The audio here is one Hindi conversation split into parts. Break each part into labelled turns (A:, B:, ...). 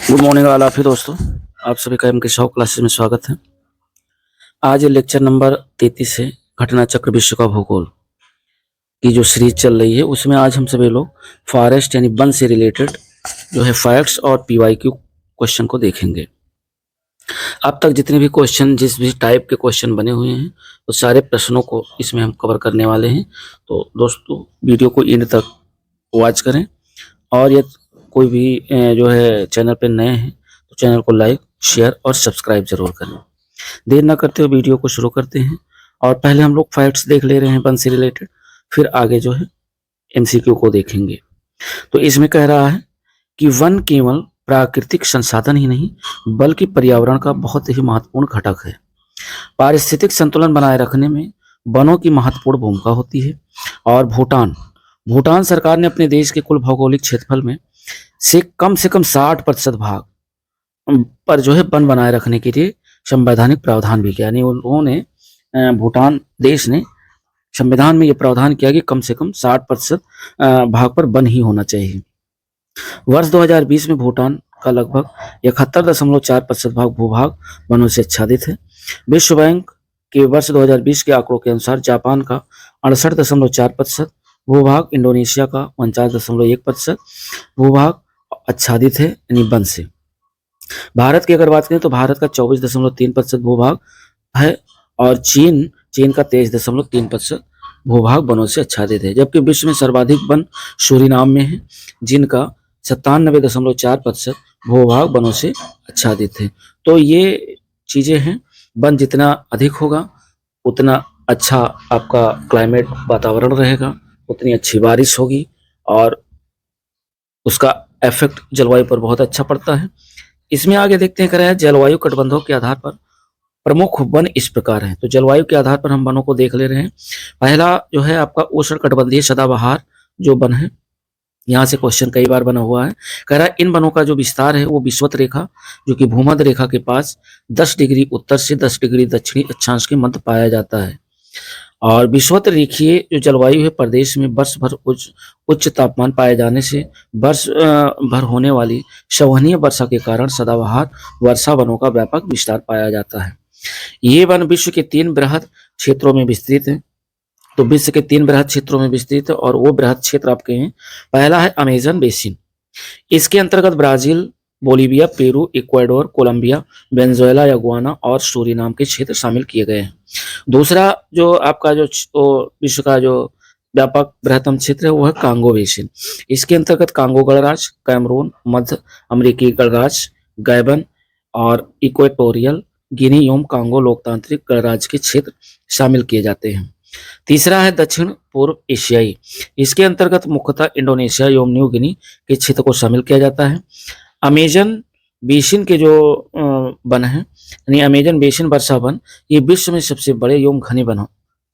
A: Good morning all of you दोस्तों, आप सभी का एम के शॉप क्लासेस में स्वागत है। आज ये लेक्चर नंबर 33 है, घटना चक्र विश्व का भूगोल की जो सीरीज चल रही है उसमें आज हम सभी लोग फॉरेस्ट यानी वन से रिलेटेड जो है फैक्ट्स और पीवाईक्यू क्वेश्चन को देखेंगे। अब तक जितने भी क्वेश्चन जिस भी टाइप के क्वेश्चन बने हुए हैं वो सारे प्रश्नों को इसमें हम कवर करने वाले हैं। तो दोस्तों वीडियो को एंड तक वॉच करें और ये कोई भी जो है चैनल पे नए हैं तो चैनल को लाइक शेयर और सब्सक्राइब जरूर करें। देर ना करते हुए वीडियो को शुरू करते हैं और पहले हम लोग फैक्ट्स देख ले रहे हैं वन से रिलेटेड, फिर आगे जो है एमसीक्यू को देखेंगे। तो इसमें कह रहा है कि वन केवल प्राकृतिक संसाधन ही नहीं बल्कि पर्यावरण का बहुत ही महत्वपूर्ण घटक है। पारिस्थितिक संतुलन बनाए रखने में वनों की महत्वपूर्ण भूमिका होती है। और भूटान सरकार ने अपने देश के कुल भौगोलिक क्षेत्रफल में से कम 60% भाग पर जो है वन बनाए रखने के लिए संवैधानिक प्रावधान भी किया। यानी उन्होंने भूटान देश ने संविधान में यह प्रावधान किया कि कम से कम 60% भाग पर वन ही होना चाहिए। वर्ष 2020 में भूटान का लगभग 71.4% भाग भूभाग वनों से आच्छादित है। विश्व बैंक के वर्ष 2020 के आंकड़ों के अनुसार जापान का 68.4% भूभाग, इंडोनेशिया का 49.1% भूभाग आच्छादित है यानी वन से। भारत की अगर बात करें तो भारत का 24.3% भूभाग है और चीन का 23.3% भूभाग वनों से आच्छादित है। जबकि विश्व में सर्वाधिक वन सूरीनाम में है जिनका 97.4% भूभाग वनों से आच्छादित है। तो ये चीजें हैं, वन जितना अधिक होगा उतना अच्छा आपका क्लाइमेट वातावरण रहेगा, उतनी अच्छी बारिश होगी और उसका इफेक्ट जलवायु पर बहुत अच्छा पड़ता है। इसमें आगे देखते हैं कराया जलवायु कटबंधों के आधार पर प्रमुख वन इस प्रकार हैं। तो जलवायु के आधार पर हम वनों को देख ले रहे हैं। पहला जो है आपका उष्ण कटिबंधीय सदाबहार जो वन है, यहाँ से क्वेश्चन कई बार बना हुआ है। कह रहा है इन वनों का जो विस्तार है वो विषुवत रेखा जो कि भूमध्य रेखा के पास 10 डिग्री उत्तर से 10 डिग्री दक्षिणी अक्षांश के मध्य पाया जाता है। और विषुवत रेखीय जो जलवायु है प्रदेश में वर्ष भर उच्च तापमान पाए जाने से वर्ष भर होने वाली संवहनीय वर्षा के कारण सदाबहार वर्षा वनों का व्यापक विस्तार पाया जाता है। ये वन विश्व के 3 बृहद क्षेत्रों में विस्तृत है। तो विश्व के 3 बृहद क्षेत्रों में विस्तृत है और वो बृहद क्षेत्र आपके हैं। पहला है अमेजन बेसिन, इसके अंतर्गत Brazil, Bolivia, Peru, Ecuador, Colombia, Venezuela या गुयाना और सूरीनाम के क्षेत्र शामिल किए गए हैं। दूसरा जो आपका जो विश्व का जो व्यापक बृहत्तम क्षेत्र है वो है कांगो बेसिन। इसके अंतर्गत कांगो गणराज्य, कैमरून, मध्य अमेरिकी गणराज्य, गैबन और इक्वेटोरियल गिनी एवं कांगो लोकतांत्रिक गणराज्य के क्षेत्र शामिल किए जाते हैं। तीसरा है दक्षिण पूर्व एशियाई, इसके अंतर्गत मुख्यतः इंडोनेशिया एवं न्यू गिनी के क्षेत्र को शामिल किया जाता है। अमेजन बेसिन के जो वन है यानी अमेजन बेसिन वर्षा वन, ये विश्व में सबसे बड़े एवं घने वन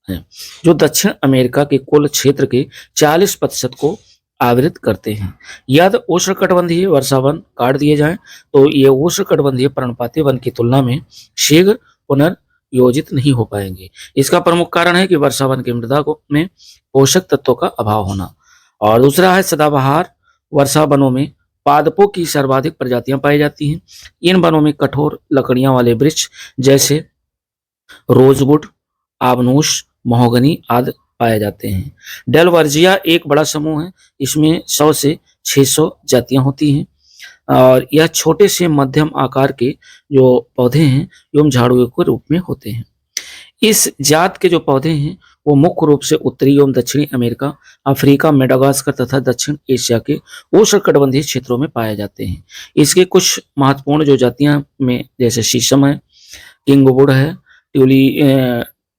A: है जो दक्षिण अमेरिका के कुल क्षेत्र के 40% को आवृत करते हैं। यदि उष्णकटिबंधीय वर्षा वन काट दिए जाएं तो ये उष्णकटिबंधीय पर्णपाती वन की तुलना में शीघ्र पुनर्योजित नहीं हो पाएंगे। इसका प्रमुख कारण है कि वर्षा वन की मृदा में पोषक तत्वों का अभाव होना। और दूसरा है सदाबहार वर्षा वनों में पादपों की सर्वाधिक प्रजातियां पाई जाती हैं। इन वनों में कठोर लकड़ियां वाले वृक्ष जैसे रोजवुड, आबनूस, महोगनी आदि पाए जाते हैं। डेलवर्जिया एक बड़ा समूह है, इसमें 100 से 600 जातियां होती हैं और यह छोटे से मध्यम आकार के जो पौधे हैं एवं झाड़ियों के रूप में होते हैं। इस जात के जो पौधे हैं वो मुख्य रूप से उत्तरी एवं दक्षिणी अमेरिका, अफ्रीका, मेडागास्कर तथा दक्षिण एशिया के उष्णकटिबंधीय क्षेत्रों में पाए जाते हैं। इसके कुछ महत्वपूर्ण जो जातियां में जैसे शीशम है, किंगवुड है,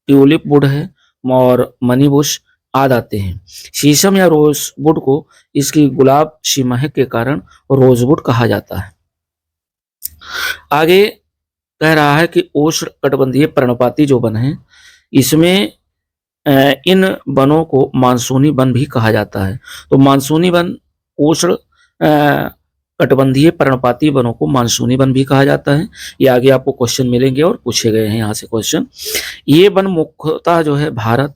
A: ट्यूलिप वुड है और मनीबुश आदि आते हैं। शीशम या रोजवुड को इसकी गुलाब सी महक के कारण रोजवुड कहा जाता है। आगे कह रहा है कि उष्ण कटिबंधीय पर्णपाती जो वन है इसमें इन वनों को मानसूनी वन भी कहा जाता है। तो मानसूनी वन उष्ण कटिबंधीय पर्णपाती वनों को मानसूनी वन भी कहा जाता है। ये आगे आपको क्वेश्चन मिलेंगे और पूछे गए हैं यहाँ से क्वेश्चन। ये वन मुख्यतः जो है भारत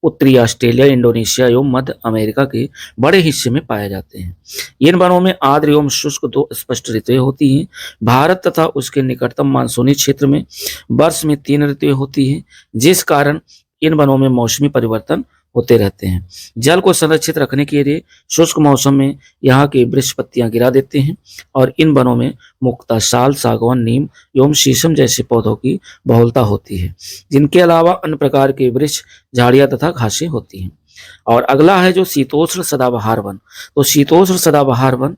A: उत्तरी ऑस्ट्रेलिया, इंडोनेशिया एवं मध्य अमेरिका के बड़े हिस्से में पाए जाते हैं। इन वनों में आर्द्र एवं शुष्क दो स्पष्ट ऋतुएं होती हैं। भारत तथा उसके निकटतम मानसूनी क्षेत्र में वर्ष में 3 ऋतुएं होती हैं, जिस कारण इन वनों में मौसमी परिवर्तन होते रहते हैं। जल को संरक्षित रखने के लिए शुष्क मौसम में यहाँ के वृक्ष पत्तियां गिरा देते हैं और इन वनों में मुख्यतः साल, सागवान, नीम एवं शीशम जैसे पौधों की बहुलता होती है, जिनके अलावा अन्य प्रकार के वृक्ष, झाड़ियां तथा घासें होती हैं। और अगला है जो शीतोष्ण सदाबहार वन। तो शीतोष्ण सदाबहार वन,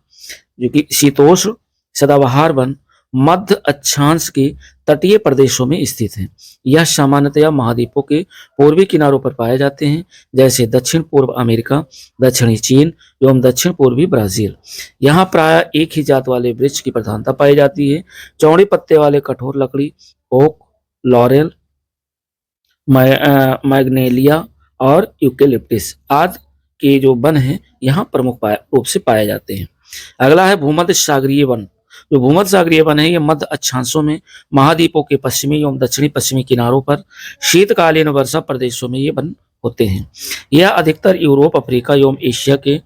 A: जो कि शीतोष्ण सदाबहार वन मध्य अक्षांश के तटीय प्रदेशों में स्थित है। यह सामान्यतया महाद्वीपों के पूर्वी किनारों पर पाए जाते हैं, जैसे दक्षिण पूर्व अमेरिका, दक्षिणी चीन एवं दक्षिण पूर्वी ब्राजील। यहाँ प्राय एक ही जात वाले वृक्ष की प्रधानता पाई जाती है। चौड़ी पत्ते वाले कठोर लकड़ी, ओक, लॉरेल, मैग्नेलिया और यूकेलिप्टिस आदि के जो वन हैं यहाँ प्रमुख रूप से पाए जाते हैं। अगला है भूमध्य सागरीय वन। जो भूमध्य सागरीय वन है, ये मध्य अक्षांशों में महाद्वीपों के पश्चिमी एवं दक्षिणी पश्चिमी किनारों पर शीतकालीन वर्षा प्रदेशों में ये वन होते हैं। यह अधिकतर यूरोप, अफ्रीका एवं एशिया के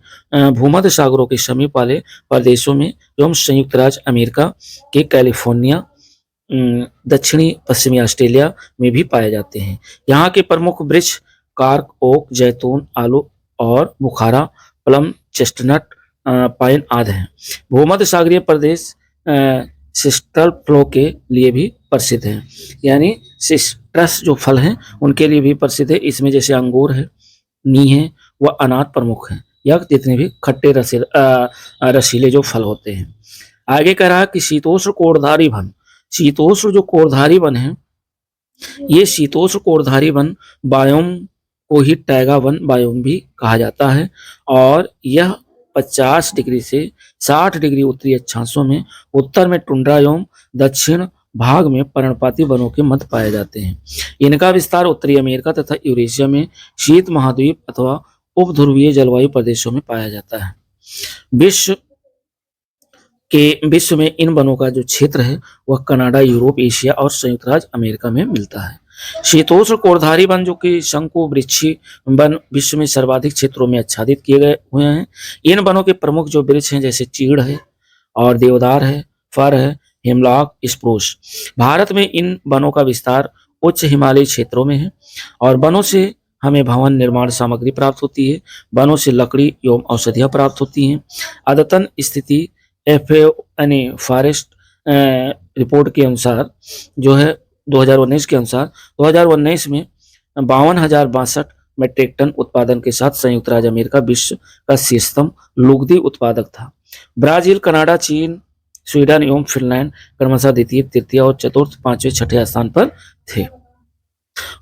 A: भूमध्य सागरों के समीप वाले प्रदेशों में एवं संयुक्त राज्य अमेरिका के कैलिफोर्निया, दक्षिणी पश्चिमी ऑस्ट्रेलिया में भी पाए जाते हैं। यहाँ के प्रमुख वृक्ष कार्क, ओक, जैतून, आलू और बुखारा, प्लम, चेस्टनट, पाइन आदि हैं। भूमध्य सागरीय प्रदेश सिस्टल फ्लो के लिए भी प्रसिद्ध है, यानी सिस्टस जो फल हैं उनके लिए भी प्रसिद्ध है। इसमें जैसे अंगूर है, नी है, वह अनार प्रमुख हैं, या जितने भी खट्टे रसीले जो फल होते हैं। आगे कह रहा है कि शीतोष्ण कोरधारी वन। शीतोष्ण जो कोरधारी वन है, ये शीतोष्ण कोरधारी वन बायोम को ही टैगा वन बायोम भी कहा जाता है और यह 50 डिग्री से 60 डिग्री उत्तरी अक्षांशों में, उत्तर में टुंड्रा एवं दक्षिण भाग में पर्णपाती वनों के मध्य पाए जाते हैं। इनका विस्तार उत्तरी अमेरिका तथा यूरेशिया में शीत महाद्वीप अथवा उपध्रुवीय जलवायु प्रदेशों में पाया जाता है। विश्व में इन वनों का जो क्षेत्र है वह कनाडा, यूरोप, एशिया और संयुक्त राज्य अमेरिका में मिलता है। शीतोष्ण कोरधारी वन जो कि शंकु वृक्षी वन विश्व में सर्वाधिक क्षेत्रों में आच्छादित किए गए हुए हैं। इन वनों के प्रमुख जो वृक्ष हैं जैसे चीड़ है और देवदार है, फर है, हिमलॉक, स्प्रूस। भारत में इन वनों का विस्तार उच्च हिमालयी क्षेत्रों में है और वनों से हमें भवन निर्माण सामग्री प्राप्त होती है। वनों से लकड़ी एवं औषधियां प्राप्त होती हैं। अद्यतन स्थिति FAO यानी फॉरेस्ट रिपोर्ट के अनुसार जो है 2019 के अनुसार 2019 में 52,062 मेट्रिक टन उत्पादन के साथ संयुक्त राज्य अमेरिका विश्व का शीर्षतम लुगदी उत्पादक था। ब्राजील, कनाडा, चीन, स्वीडन एवं फिनलैंड क्रमशः द्वितीय, तृतीय और चतुर्थ, पांचवें, छठे स्थान पर थे।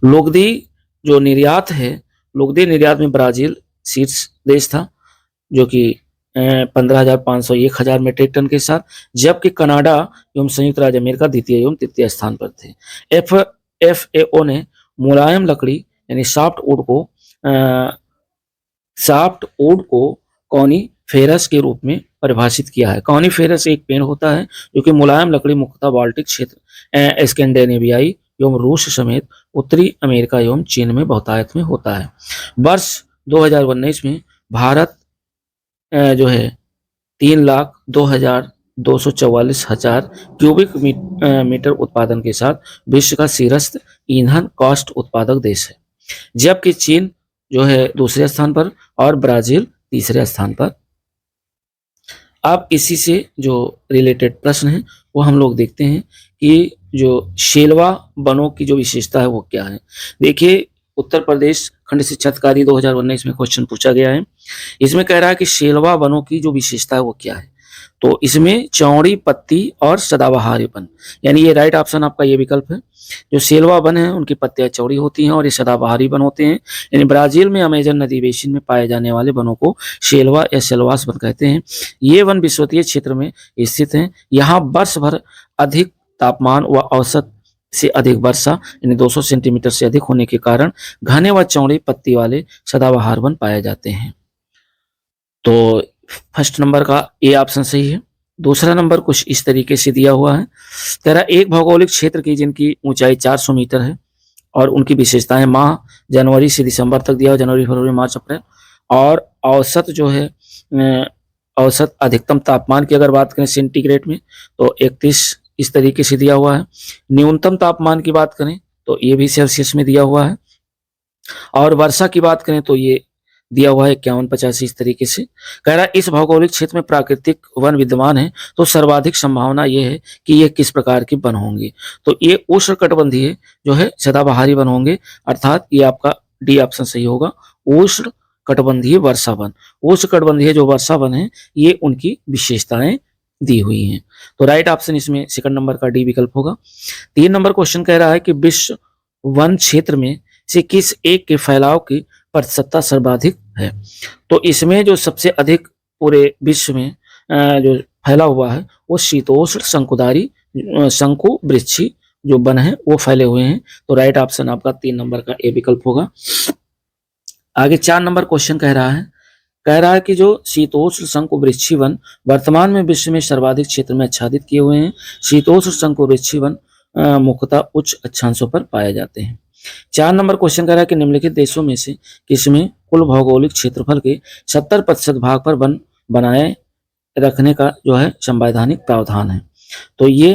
A: लुगदी जो निर्यात है, लुगदी निर्यात में ब्राजील शीर्ष देश था जो कि 15,500 1,000 मेट्रिक टन के साथ, जबकि कनाडा एवं संयुक्त राज्य अमेरिका द्वितीय एवं तृतीय स्थान पर थे। FAO ने मुलायम लकड़ी यानी सॉफ्ट वुड को कॉनिफेरस के रूप में परिभाषित किया है। कॉनिफेरस एक पेड़ होता है जो कि मुलायम लकड़ी मुख्यतः बाल्टिक क्षेत्र, स्कैंडिनेवियाई एवं रूस समेत उत्तरी अमेरिका एवं चीन में बहुतायत में होता है। वर्ष 2019 में भारत जो है 3,02,244 क्यूबिक मीटर उत्पादन के साथ विश्व का शीर्षस्थ ईंधन कॉस्ट उत्पादक देश है, जबकि चीन जो है दूसरे स्थान पर और ब्राजील तीसरे स्थान पर। अब इसी से जो रिलेटेड प्रश्न है वो हम लोग देखते हैं कि जो शेलवा वनों की जो विशेषता है वो क्या है। देखिए, उत्तर प्रदेश खंड शिक्षा अधिकारी 2019 में क्वेश्चन पूछा गया है। इसमें कह रहा है कि शेलवा वनों की जो विशेषता है वो क्या है। तो इसमें चौड़ी पत्ती और सदाबहार वन, यानी ये राइट ऑप्शन आपका ये विकल्प है। जो शेलवा वन है उनकी पत्तियां चौड़ी होती हैं और ये सदाबहारी वन होते हैं। यानी ब्राजील में अमेजन नदी बेसिन में पाए जाने वाले वनों को शेलवा या सेल्वास वन कहते हैं। ये वन विषुवतीय क्षेत्र में स्थित हैं। यहाँ वर्ष भर अधिक तापमान व औसत से अधिक वर्षा यानी 200 सेंटीमीटर से अधिक होने के कारण घने व चौड़ी पत्ती वाले सदाबहार वन पाए जाते हैं। तो फर्स्ट नंबर का ए ऑप्शन सही है। दूसरा नंबर कुछ इस तरीके से दिया हुआ है। तेरा एक भौगोलिक क्षेत्र की जिनकी ऊंचाई 400 मीटर है और उनकी विशेषताएं माह जनवरी से दिसंबर तक दिया हुआ, जनवरी फरवरी मार्च अप्रैल। और औसत जो है औसत अधिकतम तापमान की अगर बात करें सेंटीग्रेड में तो 31 इस तरीके से दिया हुआ है। न्यूनतम तापमान की बात करें तो ये भी सेल्सियस में दिया हुआ है। और वर्षा की बात करें तो ये दिया हुआ है 51-85 इस तरीके से। कह रहा है इस भौगोलिक क्षेत्र में प्राकृतिक वन विद्यमान है तो सर्वाधिक संभावना ये है कि ये किस प्रकार के वन होंगे। तो ये उष्णकटिबंधीय जो है सदाबहारी वन होंगे, अर्थात ये आपका डी ऑप्शन सही होगा, उष्णकटिबंधीय वर्षा वन। उष्णकटिबंधीय जो वर्षा वन है ये उनकी विशेषताएं दी हुई हैं। तो राइट ऑप्शन इसमें सेकंड नंबर का डी विकल्प होगा। 3 नंबर क्वेश्चन कह रहा है कि विश्व वन क्षेत्र में से किस एक के फैलाव की प्रतिशतता सर्वाधिक है। तो इसमें जो सबसे अधिक पूरे विश्व में जो फैला हुआ है वो शीतोष्ण शंकुधारी शंकु वृक्षी जो वन है वो फैले हुए हैं। तो राइट ऑप्शन आपका 3 नंबर का ए विकल्प होगा। आगे 4 नंबर क्वेश्चन कह रहा है कि जो शीतोष्ण शंकु वृक्षी वन वर्तमान में विश्व में सर्वाधिक क्षेत्र में आच्छादित किए हुए हैं। शीतोष्ण शंकु वृक्षी वन मुख्यतः उच्च अक्षांशों पर पाए जाते हैं। 4 नंबर क्वेश्चन कह रहा है कि निम्नलिखित देशों में से किसमें कुल भौगोलिक क्षेत्रफल के 70% भाग पर वन बनाए रखने का जो है संवैधानिक प्रावधान है। तो ये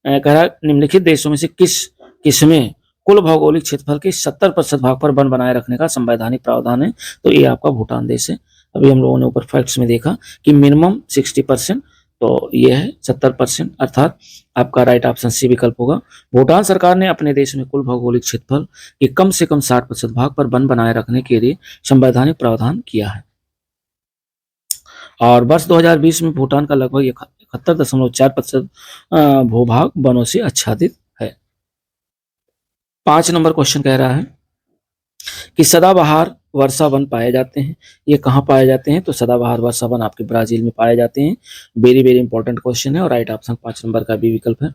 A: कह रहा है निम्नलिखित देशों में से किसमें कुल भौगोलिक क्षेत्रफल के 70% भाग पर वन बनाए रखने का संवैधानिक प्रावधान है। तो ये आपका भूटान देश है। अभी हम लोगों ने ऊपर फैक्ट्स में देखा कि मिनिमम 60%, तो ये है 70%, अर्थात आपका राइट ऑप्शन सी विकल्प होगा। भूटान सरकार ने अपने देश में कुल भौगोलिक क्षेत्रफल के कम से कम 60% भाग पर वन बनाए रखने के लिए संवैधानिक प्रावधान किया है। और वर्ष 2020 में भूटान का लगभग 71.4% भूभाग वनों से आच्छादित है। 5 नंबर क्वेश्चन कह रहा है कि सदाबहार वर्षा वन पाए जाते हैं। ये कहाँ पाए जाते हैं? तो सदाबहार वर्षा वन आपके ब्राजील में पाए जाते हैं। वेरी वेरी इंपॉर्टेंट क्वेश्चन है और राइट ऑप्शन 5 नंबर का भी विकल्प है।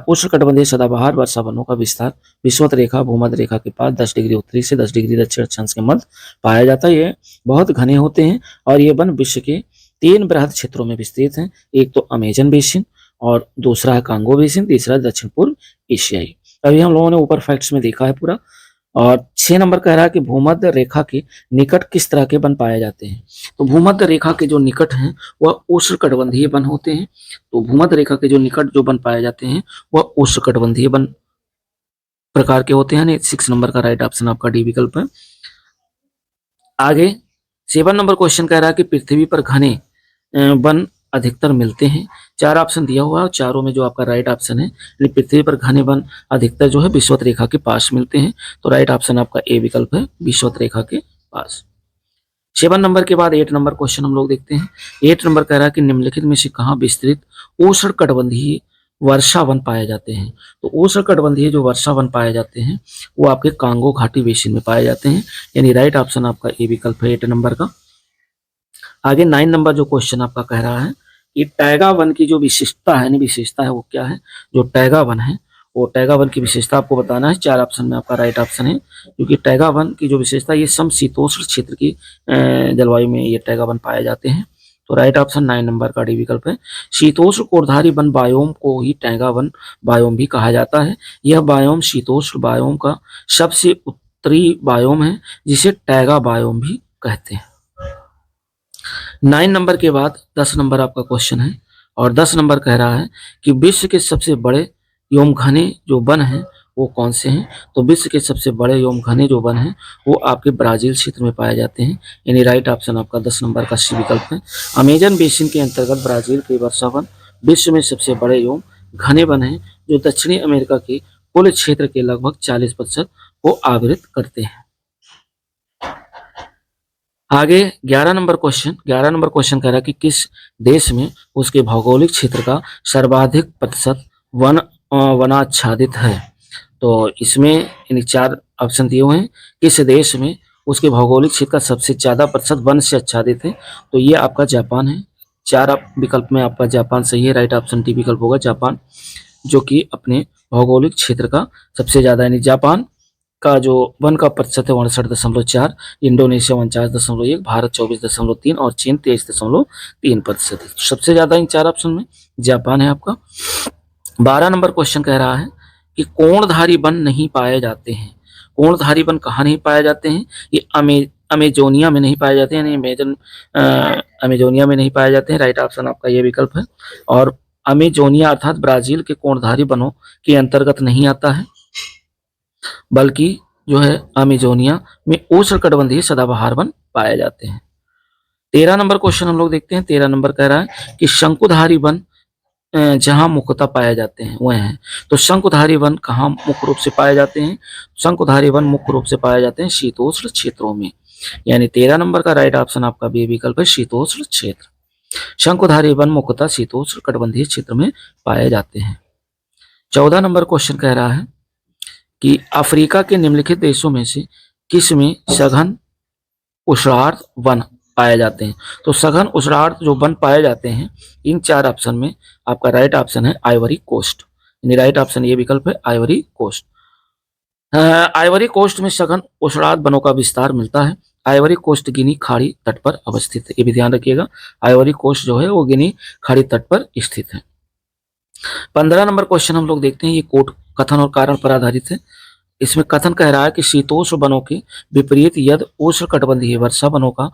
A: उष्णकटिबंधीय सदाबहार वर्षा वनों का विस्तार विषुवत रेखा भूमध्य रेखा के पास 10 डिग्री उत्तरी से 10 डिग्री दक्षिण अक्षांश के मध्य पाया जाता है। ये बहुत घने होते हैं और ये वन विश्व के 3 बृहद क्षेत्रों में विस्तृत हैं। एक तो अमेजन बेसिन और दूसरा है कांगो बेसिन, तीसरा दक्षिण पूर्व एशियाई। अभी हम लोगों ने ऊपर फैक्ट्स में देखा है पूरा। और 6 नंबर कह रहा है कि भूमध्य रेखा के निकट किस तरह के वन पाए जाते हैं। तो भूमध्य रेखा के जो निकट हैं वह उष्णकटिबंधीय वन होते हैं। तो भूमध्य रेखा के जो निकट जो वन पाए जाते हैं वह उष्णकटिबंधीय वन प्रकार के होते हैं। 6 नंबर का राइट ऑप्शन आपका डी विकल्प है। आगे 7 नंबर क्वेश्चन कह रहा है कि पृथ्वी पर घने वन अधिकतर मिलते हैं। 4 ऑप्शन दिया हुआ है, चारों में जो आपका राइट ऑप्शन है पृथ्वी पर घने वन अधिकतर जो है विषुवत रेखा के पास मिलते हैं। तो राइट ऑप्शन आपका ए विकल्प है, विषुवत रेखा के पास। 7 नंबर के बाद 8 नंबर क्वेश्चन हम लोग देखते हैं। 8 नंबर कह रहा है कि निम्नलिखित में से कहाँ विस्तृत उष्णकटिबंधीय वर्षा वन पाए जाते हैं। तो उष्णकटिबंधीय जो वर्षा वन पाए जाते हैं वो आपके कांगो घाटी बेसिन में पाए जाते हैं। यानी राइट ऑप्शन आपका ए विकल्प है 8 नंबर का। आगे 9 नंबर जो क्वेश्चन आपका कह रहा है कि टैगा वन की जो विशेषता है वो क्या है। जो टैगा वन है वो टैगा वन की विशेषता आपको बताना है। 4 ऑप्शन में आपका राइट ऑप्शन है, क्योंकि टैगा वन की जो विशेषता ये समशीतोष्ण क्षेत्र की जलवायु में ये टैगा वन पाए जाते हैं। तो राइट ऑप्शन 9 नंबर का डी विकल्प है। शीतोष्ण कोरधारी वन बायोम को ही टैगा वन बायोम भी कहा जाता है। यह बायोम शीतोष्ण बायोम का सबसे उत्तरी बायोम है जिसे टैगा बायोम भी कहते हैं। 9 नंबर के बाद 10 नंबर आपका क्वेश्चन है और 10 नंबर कह रहा है कि विश्व के सबसे बड़े एवं घने जो वन हैं वो कौन से हैं। तो विश्व के सबसे बड़े एवं घने जो वन हैं वो आपके ब्राजील क्षेत्र में पाए जाते हैं। यानी राइट ऑप्शन आपका 10 नंबर का सी विकल्प है। अमेजन बेसिन के अंतर्गत ब्राजील के वर्षा वन विश्व में सबसे बड़े एवं घने वन हैं जो दक्षिणी अमेरिका के कुल क्षेत्र के लगभग 40% को आवृत करते हैं। आगे 11 नंबर क्वेश्चन कह रहा है कि किस देश में उसके भौगोलिक क्षेत्र का सर्वाधिक प्रतिशत वनाच्छादित है। तो इसमें इन 4 ऑप्शन दिए हुए हैं। किस देश में उसके भौगोलिक क्षेत्र का सबसे ज्यादा प्रतिशत वन से आच्छादित है। तो ये आपका जापान है। 4 विकल्प में आपका जापान सही है। राइट ऑप्शन डी विकल्प होगा जापान, जो कि अपने भौगोलिक क्षेत्र का सबसे ज्यादा, यानी जापान का जो वन का प्रतिशत है 59.4, इंडोनेशिया 49.1, भारत 24.3 और चीन 23.3% है। सबसे ज्यादा इन 4 ऑप्शन में जापान है आपका। 12 नंबर क्वेश्चन कह रहा है कि कोणधारी वन नहीं पाए जाते हैं। कोणधारी वन कहाँ नहीं पाए जाते हैं? ये अमेजोनिया में नहीं पाए जाते हैं, यानी अमेजोनिया में नहीं पाए जाते हैं। राइट ऑप्शन आपका ये विकल्प है। और अमेजोनिया अर्थात ब्राजील के कोणधारी वनों के अंतर्गत नहीं आता है, बल्कि जो है अमेजोनिया में उष्णकटिबंधीय सदाबहार वन पाए जाते हैं। 13 नंबर क्वेश्चन हम लोग देखते हैं। 13 नंबर कह रहा है कि शंकुधारी वन जहां मुख्यतः पाए जाते हैं वह हैं। तो शंकुधारी वन कहाँ मुख्य रूप से पाए जाते हैं? शंकुधारी वन मुख्य रूप से पाए जाते हैं शीतोष्ण क्षेत्रों में, यानी 13 नंबर का राइट ऑप्शन आपका बी विकल्प है, शीतोष्ण क्षेत्र। शंकुधारी वन मुख्यतः शीतोष्ण कटिबंधीय क्षेत्र में पाए जाते हैं। 14 नंबर क्वेश्चन कह रहा है कि अफ्रीका के निम्नलिखित देशों में से किस में सघन उष्णार्ध वन पाए जाते हैं? तो सघन उष्णार्ध जो वन पाए जाते हैं, इन 4 ऑप्शन में आपका राइट ऑप्शन है आइवरी कोस्ट, यानी राइट ऑप्शन ये विकल्प है आइवरी कोस्ट। आइवरी कोस्ट में सघन उष्णार्ध वनों का विस्तार मिलता है। आइवरी कोस्ट गिनी खाड़ी तट पर अवस्थित है, ये भी ध्यान रखिएगा। आइवरी कोस्ट जो है वो गिनी खाड़ी तट पर स्थित है। 15 नंबर क्वेश्चन हम लोग देखते हैं, ये कोट कथन और कारण पर आधारित है। इसमें कथन कह रहा है कि शीतोष्ण वनों के विपरीत यदि उष्णकटिबंधीय वर्षा वनों का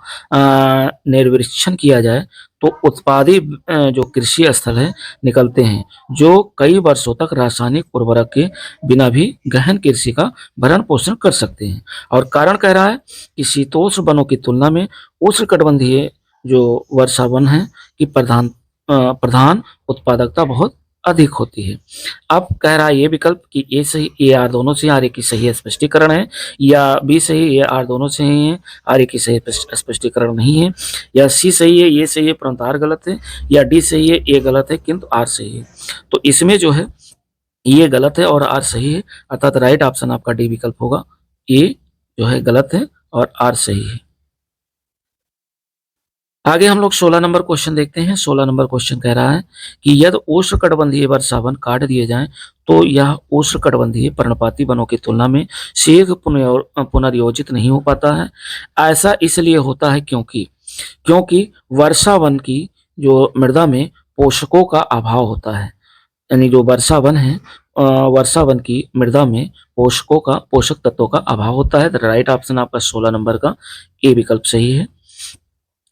A: निर्वृक्षण किया जाए तो उत्पादी जो कृषि स्थल है निकलते हैं, जो कई वर्षों तक रासायनिक उर्वरक के बिना भी गहन कृषि का भरण पोषण कर सकते हैं। और कारण कह रहा है कि शीतोष्ण वनों की तुलना में उष्णकटिबंधीय जो वर्षा वन है की प्रधान उत्पादकता बहुत अधिक होती है। अब कह रहा है ये विकल्प कि ए सही, ए आर दोनों से आर ए की सही स्पष्टीकरण है, या बी सही, ए आर दोनों से ही है, आर ए की सही स्पष्टीकरण नहीं है, या सी सही है, ये सही है परंतु आर गलत है, या डी सही है, ए गलत है किंतु आर सही है। तो इसमें जो है ये गलत है और आर सही है, अर्थात राइट ऑप्शन आपका डी विकल्प होगा। ए जो है गलत है और आर सही है। आगे हम लोग 16 नंबर क्वेश्चन देखते हैं। 16 नंबर क्वेश्चन कह रहा है कि यदि उष्णकटिबंधीय वर्षा वन काट दिए जाएं तो यह उष्णकटिबंधीय पर्णपाती वनों की तुलना में शीघ्र पुनर्योजित नहीं हो पाता है। ऐसा इसलिए होता है क्योंकि वर्षा वन की जो मृदा में पोषकों का अभाव होता है, यानी जो वर्षा वन है, वर्षा वन की मृदा में पोषक तत्वों का अभाव होता है। राइट ऑप्शन आपका 16 नंबर का ए विकल्प सही है।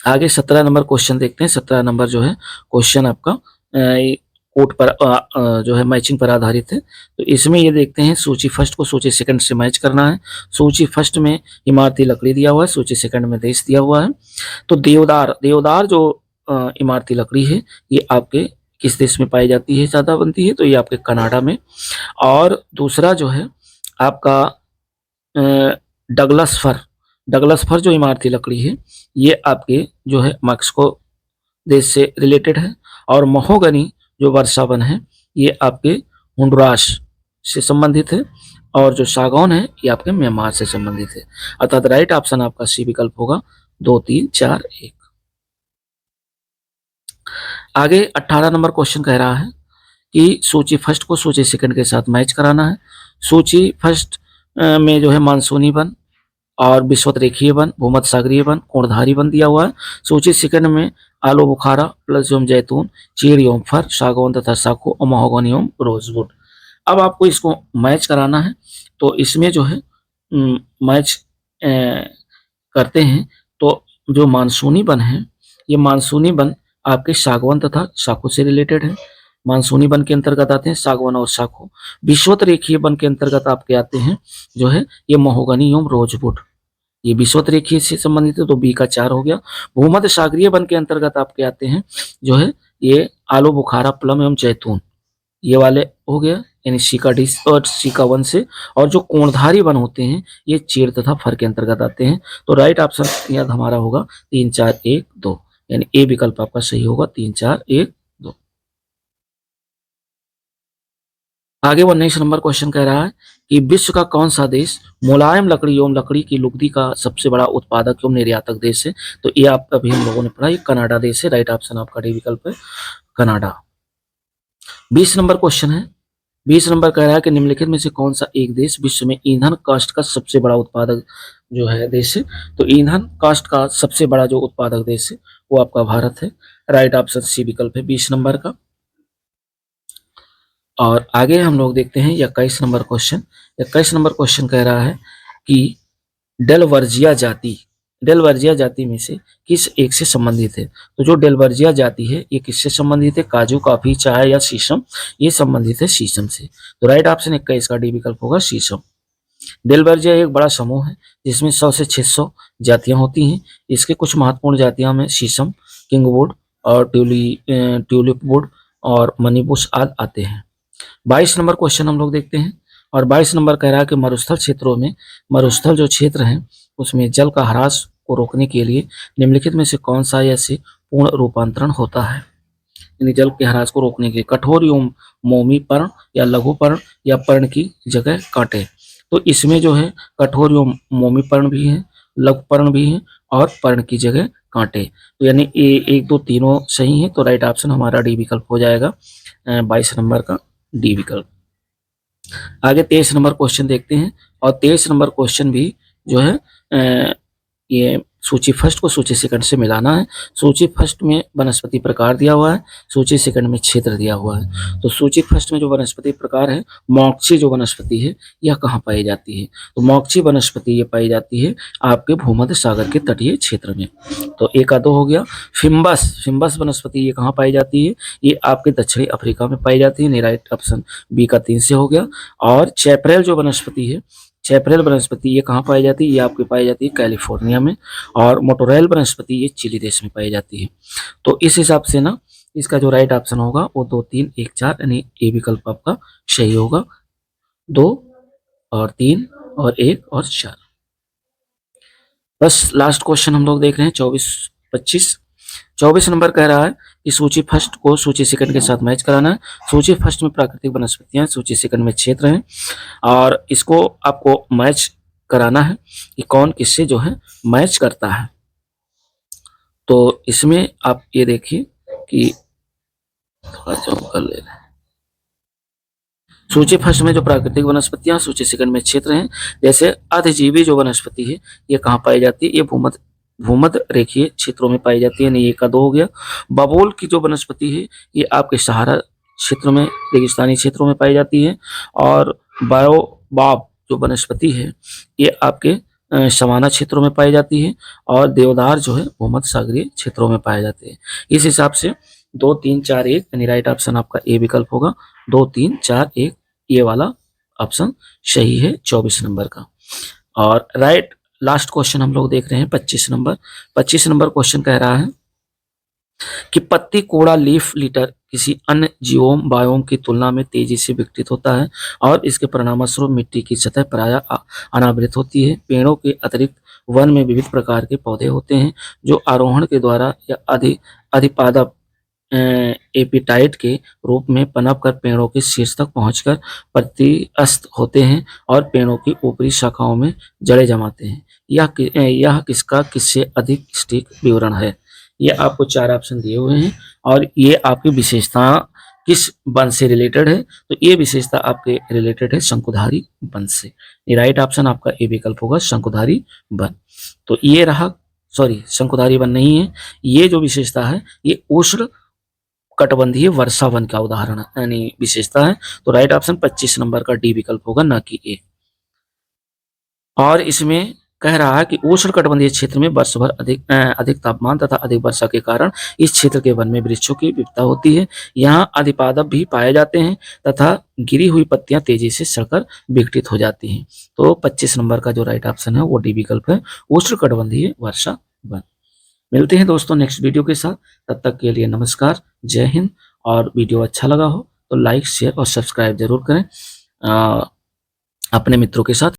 A: आगे 17 नंबर क्वेश्चन देखते हैं। 17 नंबर जो है क्वेश्चन आपका कोट पर जो है मैचिंग पर आधारित है। तो इसमें ये देखते हैं, सूची फर्स्ट को सूची सेकंड से मैच करना है। सूची फर्स्ट में इमारती लकड़ी दिया हुआ है, सूची सेकंड में देश दिया हुआ है। तो देवदार जो इमारती लकड़ी है ये आपके किस देश में पाई जाती है, ज्यादा बनती है? तो ये आपके कनाडा में। और दूसरा जो है आपका डगलस फर जो इमारती लकड़ी है ये आपके जो है मैक्सिको देश से रिलेटेड है। और महोगनी जो वर्षा वन है ये आपके होंडुरास से संबंधित है। और जो सागौन है ये आपके म्यांमार से संबंधित है, अर्थात राइट ऑप्शन आपका सी विकल्प होगा। 2 3 4 1। आगे 18 नंबर क्वेश्चन कह रहा है कि सूची फर्स्ट को सूची सेकंड के साथ मैच कराना है। सूची फर्स्ट में जो है मानसूनी वन और विषुवत रेखीय वन, भूमध्य सागरीय वन, कोणधारी वन दिया हुआ है। सूची सेकंड में आलू बुखारा प्लस एवं जैतून, चीड़ एवं फर, सागौन तथा साखू और महोगनी एवं रोजवुड। अब आपको इसको मैच कराना है। तो इसमें जो है मैच करते हैं। तो जो मानसूनी वन है ये मानसूनी वन आपके सागवान तथा साखू से रिलेटेड है। मानसूनी वन के अंतर्गत आते हैं सागवान और साखू। विषुवत रेखीय वन के अंतर्गत आपके आते हैं जो है ये महोगनी एवं रोजवुड, ये विषुवत रेखीय से संबंधित है, तो बी का 4 हो गया। भूमध्य सागरीय वन के अंतर्गत आपके आते हैं जो है ये आलू बुखारा प्लम एवं जैतून, ये वाले हो गया, यानी सी का डी और सी का 1 से। और जो कोणधारी वन होते हैं ये चीड़ तथा फर के अंतर्गत आते हैं। तो राइट ऑप्शन याद हमारा होगा 3 4 1 2, यानी ए विकल्प आपका सही होगा 3 4 1 2। आगे 19 नंबर क्वेश्चन कह रहा है कि विश्व का कौन सा देश मुलायम लकड़ी एवं लकड़ी की लुगदी का सबसे बड़ा उत्पादक एवं निर्यातक देश है? तो ये आप अभी हम लोगों ने पढ़ा, ये कनाडा देश है। राइट ऑप्शन आपका डी विकल्प है कनाडा। 20 नंबर क्वेश्चन है। 20 नंबर कह रहा है कि निम्नलिखित में से कौन सा एक देश विश्व में ईंधन कास्ट का सबसे बड़ा उत्पादक जो है देश है? तो ईंधन कास्ट का सबसे बड़ा जो उत्पादक देश है वो आपका भारत है। राइट ऑप्शन सी विकल्प है 20 नंबर का। और आगे हम लोग देखते हैं 21 नंबर क्वेश्चन। 21 नंबर क्वेश्चन कह रहा है कि डेलवर्जिया जाति में से किस एक से संबंधित है। तो जो डेलवर्जिया जाति है ये किससे संबंधित है, काजू, कॉफी, चाय या शीशम, ये संबंधित है शीशम से। तो राइट ऑप्शन 21 का डी विकल्प होगा शीशम। डेलवर्जिया एक बड़ा समूह है जिसमें 100 से 600 जातियां होती हैं। इसके कुछ महत्वपूर्ण जातियां में शीशम, किंगवुड और ट्यूलिप वुड और मनीबुश आदि आते हैं। 22 नंबर क्वेश्चन हम लोग देखते हैं और 22 नंबर कह रहा है कि मरुस्थल क्षेत्रों में, मरुस्थल जो क्षेत्र हैं उसमें जल का ह्रास को रोकने के लिए निम्नलिखित में से कौन सा ऐसे पूर्ण रूपांतरण होता है। यानी जल के ह्रास को रोकने के लिए कठोर एवं मोमी पर्ण या लघु पर्ण या पर्ण की जगह कांटे। तो इसमें जो है कठोर एवं मोमी पर्ण भी है, लघु पर्ण भी है और पर्ण की जगह कांटे। तो यानी ये 1, 2, तीनों सही है। तो राइट ऑप्शन हमारा डी विकल्प हो जाएगा, 22 नंबर का डी विकल्प। आगे 23 नंबर क्वेश्चन देखते हैं और 23 नंबर क्वेश्चन भी जो है ये सूची फर्स्ट को सूची सेकंड से मिलाना है। सूची फर्स्ट में वनस्पति प्रकार दिया हुआ है, सूची सेकंड में क्षेत्र दिया हुआ है। तो सूची फर्स्ट में जो वनस्पति प्रकार है, मोक्ची जो वनस्पति है यह कहाँ पाई जाती है। तो मोक्ची वनस्पति ये पाई जाती है आपके भूमध्य सागर के तटीय क्षेत्र में। तो एक का 2 हो गया। फिम्बस वनस्पति ये कहाँ पाई जाती है, ये आपके दक्षिणी अफ्रीका में पाई जाती है। राइट ऑप्शन बी का 3 से हो गया। और चैपरेल जो वनस्पति है, चैपरेल वनस्पति ये कहाँ पाई जाती है, ये आपकी पाई जाती है कैलिफोर्निया में। और मोटोरेल वनस्पति ये चिली देश में पाई जाती है। तो इस हिसाब से ना इसका जो राइट ऑप्शन होगा वो 2, 3, 1, 4 यानी ए विकल्प आपका सही होगा। 2 और 3 और 1 और 4। बस लास्ट क्वेश्चन हम लोग देख रहे हैं 24-25। 24 नंबर कह रहा है कि सूची फर्स्ट को सूची सेकंड के साथ मैच कराना है। सूची फर्स्ट में प्राकृतिक वनस्पतियां, सूची सेकंड में क्षेत्र हैं और इसको आपको मैच कराना है कि कौन किससे जो है मैच करता है। तो इसमें आप ये देखिए कि थोड़ा जूम कर ले रहे हैं। सूची फर्स्ट में जो प्राकृतिक वनस्पतियां, सूची सेकंड में क्षेत्र हैं। जैसे अधिजीवी जो वनस्पति है ये कहाँ पाई जाती है, ये भूमध्य रेखीय क्षेत्रों में पाई जाती है। यानी ये का 2 हो गया। बबूल की जो वनस्पति है ये आपके सहारा क्षेत्र में, रेगिस्तानी क्षेत्रों में पाई जाती है। और बायोबाब जो वनस्पति है ये आपके सवाना क्षेत्रों में पाई जाती है। और देवदार जो है भूमध्य सागरीय क्षेत्रों में पाए जाते हैं। इस हिसाब से 2, 3, 4, 1 यानी राइट ऑप्शन आपका ए विकल्प होगा। 2, 3, 4, 1 ये वाला ऑप्शन सही है 24 नंबर का। और राइट लास्ट क्वेश्चन हम लोग देख रहे हैं 25 नंबर। 25 नंबर क्वेश्चन कह रहा है कि पत्ती कोड़ा लीफ लिटर किसी अन्य जीवोम बायोम की तुलना में तेजी से विकसित होता है और इसके परिणामस्वरूप मिट्टी की सतह प्रायः अनावृत होती है। पेड़ों के अतिरिक्त वन में विविध प्रकार के पौधे होते हैं जो आरोहण के द्वारा या अधिपादप एपिटाइट के रूप में पनप कर पेड़ों के शीर्ष तक पहुंचकर प्रतिस्थ होते हैं और पेड़ों की ऊपरी शाखाओं में जड़ें जमाते हैं। यह किसका किससे अधिक सटीक विवरण है। ये आपको 4 ऑप्शन दिए हुए हैं और ये आपकी विशेषता किस वन से रिलेटेड है। तो ये विशेषता आपके रिलेटेड है शंकुधारी वन से। ये राइट ऑप्शन आपका ए विकल्प होगा, शंकुधारी वन। तो ये रहा, सॉरी शंकुधारी वन नहीं है, ये जो विशेषता है ये उष्ण कटिबंधीय वर्षा वन का उदाहरण यानी विशेषता है। तो राइट ऑप्शन 25 नंबर का डी विकल्प होगा, ना कि ए। और इसमें कह रहा है कि उष्ण कटिबंधीय क्षेत्र में वर्ष भर अधिक तापमान तथा अधिक वर्षा के कारण इस क्षेत्र के वन में वृक्षों की विविधता होती है। यहाँ अधिपादप भी पाए जाते हैं तथा गिरी हुई पत्तियां तेजी से सड़कर विघटित हो जाती हैं। तो 25 नंबर का जो राइट ऑप्शन है वो डी विकल्प है, उष्ण कटिबंधीय वर्षा वन। मिलते हैं दोस्तों नेक्स्ट वीडियो के साथ, तब तक के लिए नमस्कार, जय हिंद। और वीडियो अच्छा लगा हो तो लाइक, शेयर और सब्सक्राइब जरूर करें अपने मित्रों के साथ।